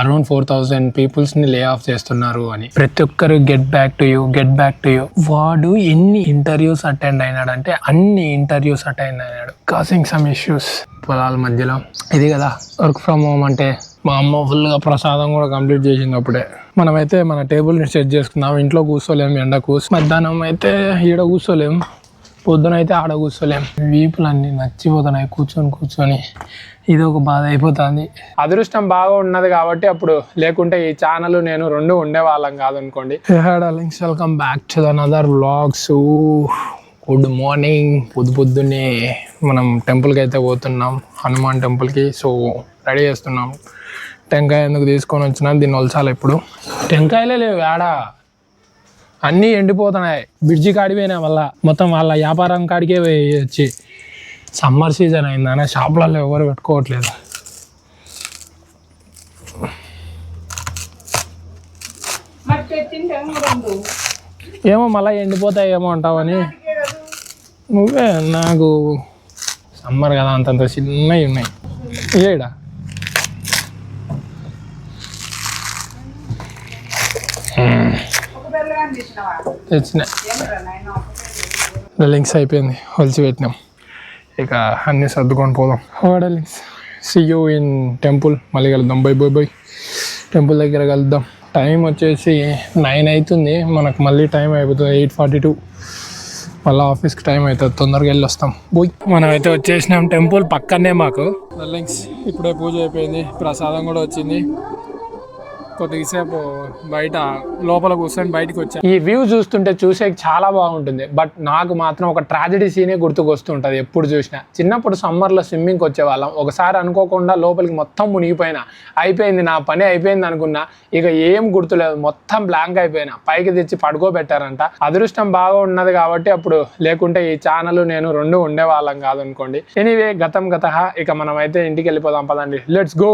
Around 4,000 పీపుల్స్ని lay off చేస్తున్నారు అని. ప్రతి ఒక్కరు గెట్ బ్యాక్ టు యూ. వాడు ఎన్ని ఇంటర్వ్యూస్ అటెండ్ అయినాడంటే అన్ని ఇంటర్వ్యూస్ అటెండ్ అయినాడు, కాసింగ్ సమ్ ఇష్యూస్ పొలాల మధ్యలో. ఇది కదా వర్క్ ఫ్రమ్ హోమ్ అంటే. మా అమ్మ ఫుల్గా ప్రసాదం కూడా కంప్లీట్ చేసింది అప్పుడే. మనమైతే మన టేబుల్ని సెట్ చేసుకున్నాం. ఇంట్లో కూర్చోలేము, ఎండ మధ్యాహ్నం అయితే ఈడ కూర్చోలేము, పొద్దున అయితే ఆడ కూర్చోలేము. వీపులన్నీ నచ్చిపోతున్నాయి కూర్చొని. ఇది ఒక బాధ అయిపోతుంది. అదృష్టం బాగా ఉన్నది కాబట్టి అప్పుడు, లేకుంటే ఈ ఛానల్ నేను రెండు ఉండేవాళ్ళం కాదనుకోండి. Welcome back to another vlogs. Good morning. పొద్దున్నే మనం టెంపుల్కి అయితే పోతున్నాం, హనుమాన్ టెంపుల్కి. సో రెడీ చేస్తున్నాం. టెంకాయ ఎందుకు తీసుకొని వచ్చినాం, దీన్ని ఒలచాలి. ఇప్పుడు టెంకాయలే లేవు ఆడ, అన్నీ ఎండిపోతున్నాయి. బ్రిడ్జి కాడిపోయినా వల్ల మొత్తం వాళ్ళ వ్యాపారం కాడికే వచ్చి. సమ్మర్ సీజన్ అయిందనే షాపులలో ఎవరు పెట్టుకోవట్లేదు. ఏమో మళ్ళీ ఎండిపోతాయి ఏమో అంటావని. నువ్వే నాకు సమ్మర్ కదా అంతంత చిన్నవి ఉన్నాయి. ఏడా తెచ్చిన లింక్స్ అయిపోయింది, హొలిచి పెట్టినాం. ఇక అన్నీ సర్దుకొని పోదాం. Links see you in temple. మళ్ళీ కలుద్దాం. బై. టెంపుల్ దగ్గర కలుద్దాం. టైం వచ్చేసి 9 అవుతుంది. మనకు మళ్ళీ టైం అయిపోతుంది 8:42. మళ్ళీ ఆఫీస్కి టైం అవుతుంది, తొందరగా వెళ్ళి వస్తాం. పోయి మనం అయితే వచ్చేసినాం. టెంపుల్ పక్కనే మాకు. లింక్స్ ఇప్పుడే పూజ అయిపోయింది, ప్రసాదం కూడా వచ్చింది. కొద్దిసేపు బయట లోపల కూర్చొని బయటకు వచ్చా. ఈ వ్యూ చూస్తుంటే చూసే చాలా బాగుంటుంది. బట్ నాకు మాత్రం ఒక ట్రాజెడీ సీనే గుర్తుకొస్తుంటుంది ఎప్పుడు చూసినా. చిన్నప్పుడు సమ్మర్లో స్విమ్మింగ్కి వచ్చేవాళ్ళం. ఒకసారి అనుకోకుండా లోపలికి మొత్తం మునిగిపోయినా. అయిపోయింది, నా పని అయిపోయింది అనుకున్నా. ఇక ఏం గుర్తులేదు, మొత్తం బ్లాంక్ అయిపోయినా. పైకి తెచ్చి పడుకోబెట్టారంట. అదృష్టం బాగా ఉన్నది కాబట్టి అప్పుడు, లేకుంటే ఈ ఛానల్ నేను రెండు ఉండేవాళ్ళం కాదనుకోండి. ఎనీవే గతం గతః. ఇక మనం అయితే ఇంటికి వెళ్ళిపోదాం పదండి. Let's go.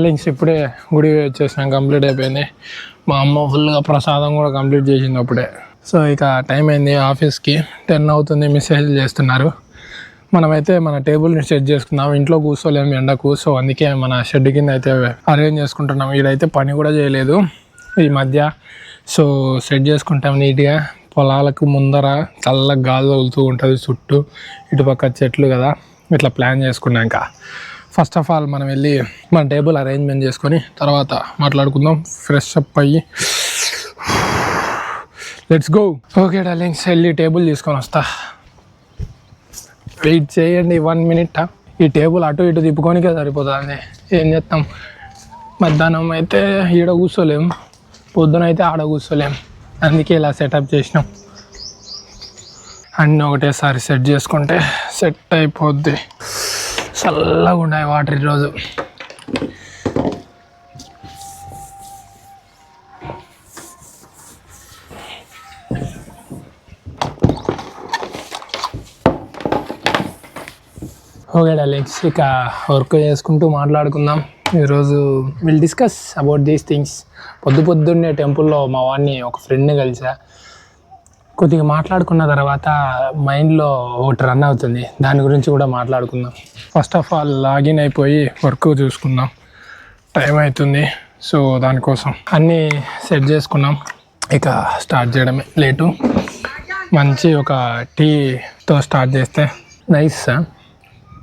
లింక్స్ ఇప్పుడే గుడి వచ్చేసినాం, కంప్లీట్ అయిపోయింది. మా అమ్మ ఫుల్గా ప్రసాదం కూడా కంప్లీట్ చేసింది అప్పుడే. సో ఇక టైం అయింది, ఆఫీస్కి 10 అవుతుంది. మెసేజ్ చేస్తున్నారు. మనమైతే మన టేబుల్ని సెట్ చేసుకున్నాం. ఇంట్లో కూర్చోలేము ఎండకు. సో అందుకే మన షెడ్ కింద అయితే అరేంజ్ చేసుకుంటున్నాం. ఇదైతే పని కూడా చేయలేదు ఈ మధ్య. సో సెట్ చేసుకుంటాం నీట్గా. పొలాలకు ముందర చల్లగా గాలి తగులుతూ ఉంటుంది, చుట్టూ ఇటుపక్క చెట్లు కదా. ఇట్లా ప్లాన్ చేసుకున్నాక ఫస్ట్ ఆఫ్ ఆల్ మనం వెళ్ళి మన టేబుల్ అరేంజ్మెంట్ చేసుకొని తర్వాత మాట్లాడుకుందాం. ఫ్రెష్ అప్ అయ్యి లెట్స్ గో. ఓకే డార్లింగ్స్, వెళ్ళి టేబుల్ తీసుకొని వస్తా. వెయిట్ చేయండి 1 minute. ఈ టేబుల్ అటు ఇటు తిప్పుకోనికే సరిపోతుంది. ఏం చేస్తాం, మధ్యాహ్నం అయితే ఈడ కూర్చోలేము, పొద్దున అయితే ఆడ కూర్చోలేము. అందుకే ఇలా సెటప్ చేసినాం. అన్నీ ఒకటేసారి సెట్ చేసుకుంటే సెట్ అయిపోద్ది. చల్లగా ఉన్నాయి వాటర్ ఈరోజు. ఓకే డార్లింగ్స్, ఇక వర్క్ చేసుకుంటూ మాట్లాడుకుందాం. ఈరోజు will discuss about these things. పొద్దున్నే టెంపుల్లో మా వాడిని ఒక ఫ్రెండ్ని కలిసా. కొద్దిగా మాట్లాడుకున్న తర్వాత మైండ్లో ఒకటి రన్ అవుతుంది, దాని గురించి కూడా మాట్లాడుకుందాం. ఫస్ట్ ఆఫ్ ఆల్ లాగిన్ అయిపోయి వర్క్ చూసుకుందాం. టైం అవుతుంది. సో దానికోసం అన్నీ సెట్ చేసుకున్నాం. ఇక స్టార్ట్ చేయడమే లేటు. మంచి ఒక టీతో స్టార్ట్ చేస్తే నైస్.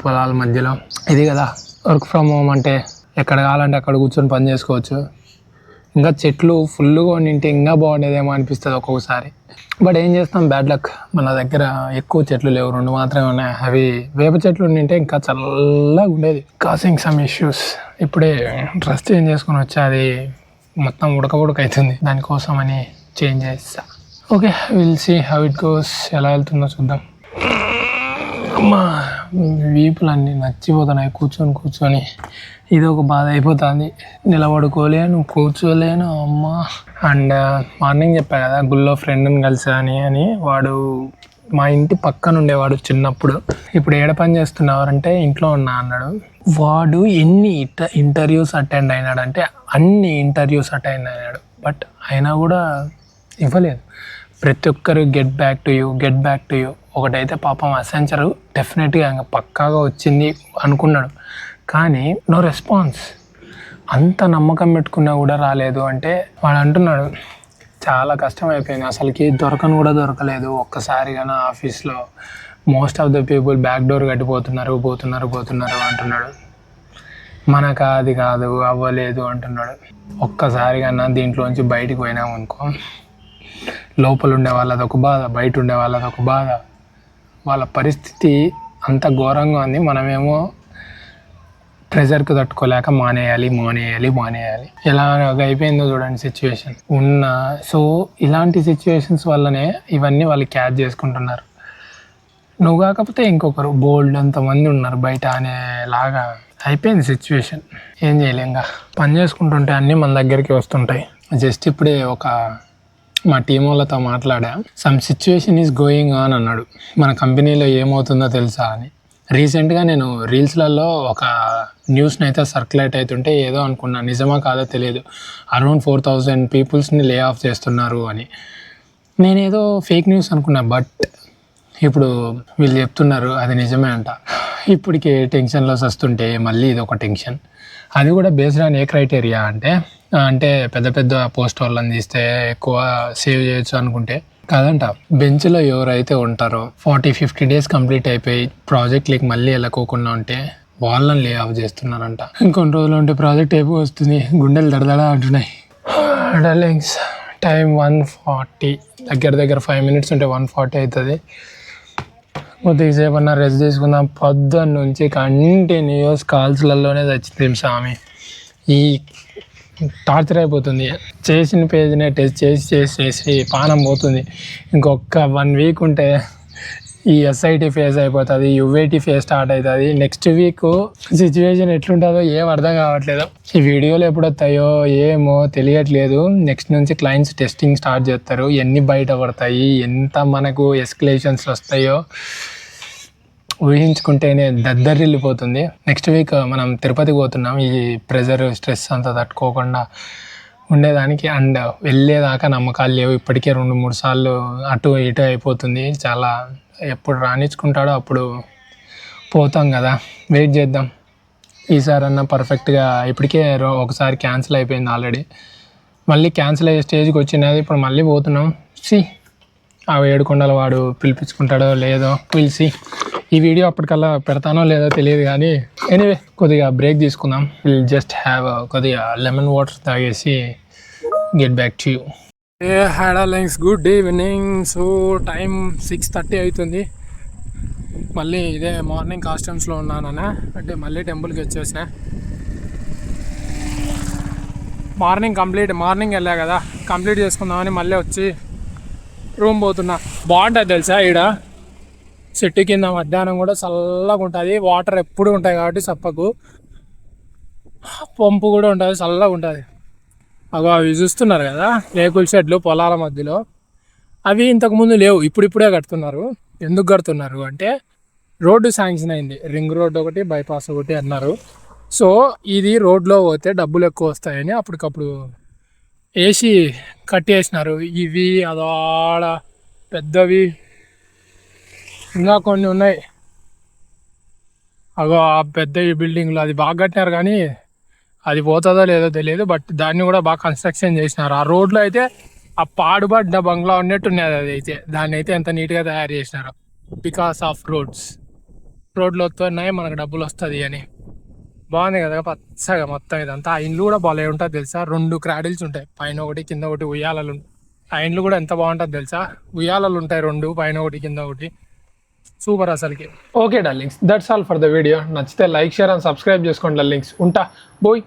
పొలాల మధ్యలో ఇది కదా వర్క్ ఫ్రమ్ హోమ్ అంటే. ఎక్కడ కావాలంటే అక్కడ కూర్చొని పని చేసుకోవచ్చు. ఇంకా చెట్లు ఫుల్గా ఉండింటే ఇంకా బాగుండేదేమో అనిపిస్తుంది ఒక్కొక్కసారి. బట్ ఏం చేస్తాం, బ్యాడ్ లక్. మన దగ్గర ఎక్కువ చెట్లు లేవు, 2 మాత్రమే ఉన్నాయి. అవి వేప చెట్లు ఉండింటే ఇంకా చల్లగా ఉండేది. Causing some issues. ఇప్పుడే డ్రెస్ చేంజ్ చేసుకొని వచ్చా, అది మొత్తం ఉడక అవుతుంది. దానికోసం అని చేంజ్ చేస్తా. Okay, will see how it goes. ఎలా వెళ్తుందో చూద్దాం. అమ్మా వీపులన్నీ నచ్చిపోతున్నాయి కూర్చొని. ఇది ఒక బాధ అయిపోతుంది. నిలబడుకోలేను, కూర్చోలేను అమ్మ. అండ్ మార్నింగ్ చెప్పా కదా గుళ్ళో ఫ్రెండ్ని కలిసా అని. వాడు మా ఇంటి పక్కన ఉండేవాడు చిన్నప్పుడు. ఇప్పుడు ఏడ పని చేస్తున్నారంటే ఇంట్లో ఉన్నా అన్నాడు. వాడు ఎన్ని ఇంటర్వ్యూస్ అటెండ్ అయినాడంటే అన్ని ఇంటర్వ్యూస్ అటెండ్ అయినాడు. బట్ అయినా కూడా ఇవ్వలేదు. ప్రతి ఒక్కరు గెట్ బ్యాక్ టు యూ. ఒకటైతే పాపం అసెంచరు డెఫినెట్గా ఇంకా పక్కాగా వచ్చింది అనుకున్నాడు, కానీ నో రెస్పాన్స్. అంత నమ్మకం పెట్టుకున్నా కూడా రాలేదు అంటే వాడు అంటున్నాడు చాలా కష్టం అయిపోయింది, అసలుకి దొరకను కూడా దొరకలేదు ఒక్కసారిగా నా ఆఫీస్లో. Most of the people back door కట్టిపోతున్నారు, పోతున్నారు అంటున్నాడు. మనకు అది కాదు, అవ్వలేదు అంటున్నాడు. ఒక్కసారిగా దీంట్లోంచి బయటికి పోయినాం అనుకో, లోపల ఉండే వాళ్ళది ఒక బాధ, బయట ఉండే వాళ్ళది ఒక బాధ. వాళ్ళ పరిస్థితి అంత ఘోరంగా ఉంది. మనమేమో ప్రెజర్కి తట్టుకోలేక మానేయాలి. ఎలాగ అయిపోయిందో చూడండి సిచ్యువేషన్ సో ఇలాంటి సిచ్యువేషన్స్ వల్లనే ఇవన్నీ వాళ్ళు క్యాచ్ చేసుకుంటున్నారు. నువ్వు కాకపోతే ఇంకొకరు బోల్డ్ అంతమంది ఉన్నారు బయట అనేలాగా అయిపోయింది సిచ్యువేషన్. ఏం చేయలేంగా, పని చేసుకుంటుంటే అన్నీ మన దగ్గరికి వస్తుంటాయి. జస్ట్ ఇప్పుడే మా టీం వాళ్ళతో మాట్లాడా. Some situation is going on అన్నాడు. మన కంపెనీలో ఏమవుతుందో తెలుసా అని. రీసెంట్గా నేను రీల్స్లలో ఒక న్యూస్ని అయితే సర్క్యులేట్ అవుతుంటే ఏదో అనుకున్నా, నిజమా కాదో తెలియదు. అరౌండ్ 4,000 పీపుల్స్ని లే ఆఫ్ చేస్తున్నారు అని. నేనేదో ఫేక్ న్యూస్ అనుకున్నా, బట్ ఇప్పుడు వీళ్ళు చెప్తున్నారు అది నిజమే అంట. ఇప్పటికే టెన్షన్లో వస్తుంటే మళ్ళీ ఇది ఒక టెన్షన్. అది కూడా బేస్డ్ ఆన్ ఏ క్రైటీరియా అంటే పెద్ద పెద్ద పోస్ట్ వాళ్ళని తీస్తే ఎక్కువ సేవ్ చేయొచ్చు అనుకుంటే కాదంట. బెంచ్లో ఎవరైతే ఉంటారో 40-50 డేస్ కంప్లీట్ అయిపోయి ప్రాజెక్ట్లకి మళ్ళీ వెళ్ళకోకుండా ఉంటే వాళ్ళని లే ఆఫ్ చేస్తున్నారంట. ఇంకొన్ని రోజులు ఉంటే ప్రాజెక్ట్ అయిపోయి వస్తుంది, గుండెలు దడదడ అంటున్నాయి. డార్లింగ్స్, టైం 1:40, దగ్గర 5 minutes ఉంటే 1:40 అవుతుంది. కొద్దిసేపు అన్నా రెస్ట్ తీసుకుందాం. పొద్దున్న నుంచి కంటిన్యూస్ కాల్స్లలోనే చచ్చింది స్వామి. ఈ టార్చర్ అయిపోతుంది. చేసిన పేజ్నే టెస్ట్ చేసి పానం పోతుంది. ఇంకొక 1 week ఉంటే ఈ ఎస్ఐటి ఫేజ్ అయిపోతుంది, యుఐటి ఫేజ్ స్టార్ట్ అవుతుంది. నెక్స్ట్ వీక్ సిచ్యువేషన్ ఎట్లుంటుందో ఏం అర్థం కావట్లేదు. ఈ వీడియోలు ఎప్పుడు వస్తాయో ఏమో తెలియట్లేదు. నెక్స్ట్ నుంచి క్లయింట్స్ టెస్టింగ్ స్టార్ట్ చేస్తారు. ఎన్ని బయట పడతాయి, ఎంత మనకు ఎస్కలేషన్స్ వస్తాయో ఊహించుకుంటేనే దద్దరిల్లిపోతుంది. నెక్స్ట్ వీక్ మనం తిరుపతికి పోతున్నాం. ఈ ప్రెజర్ స్ట్రెస్ అంతా తట్టుకోకుండా ఉండేదానికి. అండ్ వెళ్ళేదాకా నమ్మకాలు లేవు. ఇప్పటికే 2-3 సార్లు అటు ఇటు అయిపోతుంది. చాలా ఎప్పుడు రాణించుకుంటాడో అప్పుడు పోతాం కదా, వెయిట్ చేద్దాం. ఈసారన్నా పర్ఫెక్ట్గా. ఇప్పటికే ఒకసారి క్యాన్సిల్ అయిపోయింది ఆల్రెడీ, మళ్ళీ క్యాన్సిల్ అయ్యే స్టేజ్కి వచ్చినది. ఇప్పుడు మళ్ళీ పోతున్నాం. ఆ 7 కొండల వాడు పిలిపించుకుంటాడో లేదో పిలిచి ఈ వీడియో అప్పటికల్లా పెడతానో లేదో తెలియదు కానీ ఎనీవే కొద్దిగా బ్రేక్ తీసుకుందాం. విల్ జస్ట్ హ్యావ్ కొద్దిగా లెమన్ వాటర్ తాగేసి గెట్ బ్యాక్ టు యూ. హాడలింగ్స్, గుడ్ ఈవినింగ్. సో టైం 6:30 అవుతుంది. మళ్ళీ ఇదే మార్నింగ్ కాస్ట్యూమ్స్లో ఉన్నానన్నా, అంటే మళ్ళీ టెంపుల్కి వచ్చేసిన. మార్నింగ్ వెళ్ళా కదా, కంప్లీట్ చేసుకుందామని మళ్ళీ వచ్చి రూమ్ పోతున్నా. బాగుంటుంది తెలుసా ఈడ చెట్టు కింద, మధ్యాహ్నం కూడా చల్లగా ఉంటుంది. వాటర్ ఎప్పుడు ఉంటాయి కాబట్టి చప్పకు, పంపు కూడా ఉంటుంది, చల్లగా ఉంటుంది. అవి చూస్తున్నారు కదా రేకుల షెడ్లు పొలాల మధ్యలో, అవి ఇంతకుముందు లేవు, ఇప్పుడిప్పుడే కడుతున్నారు. ఎందుకు కడుతున్నారు అంటే రోడ్డు శాంక్షన్ అయింది, రింగ్ రోడ్డు ఒకటి, బైపాస్ ఒకటి అన్నారు. సో ఇది రోడ్లో పోతే డబ్బులు ఎక్కువ వస్తాయని అప్పటికప్పుడు వేసి కట్టేసినారు. ఇవి అదాడ పెద్దవి ఇంకా కొన్ని ఉన్నాయి. ఆ పెద్ద బిల్డింగ్లు అది బాగా కట్టినారు కానీ అది పోతుందో లేదో తెలియదు. బట్ దాన్ని కూడా బాగా కన్స్ట్రక్షన్ చేసినారు. ఆ రోడ్లో అయితే ఆ పాడుబడ్డ బంగ్లా ఉన్నట్టు ఉన్నది. అది అయితే దాన్ని అయితే ఎంత నీట్గా తయారు చేసినారు. బికాస్ ఆఫ్ రోడ్లు వస్తున్నాయి మనకు డబ్బులు వస్తుంది అని. బాగుంది కదా పచ్చగా మొత్తం ఇదంతా. ఆ ఇండ్లు కూడా బాగా ఉంటుంది తెలుసా. 2 క్రాడిల్స్ ఉంటాయి, పైన ఒకటి కింద ఒకటి, ఉయ్యాలలు. ఆ ఇండ్లు కూడా ఎంత బాగుంటుంది తెలుసా. ఉయ్యాలలు ఉంటాయి 2, పైన ఒకటి కింద ఒకటి. సూపర్ అసలుకి. Okay darlings, that's all for the video. నచ్చితే లైక్, షేర్ అండ్ సబ్స్క్రైబ్ చేసుకోండి డార్లింగ్స్. ఉంటా, బోయ్.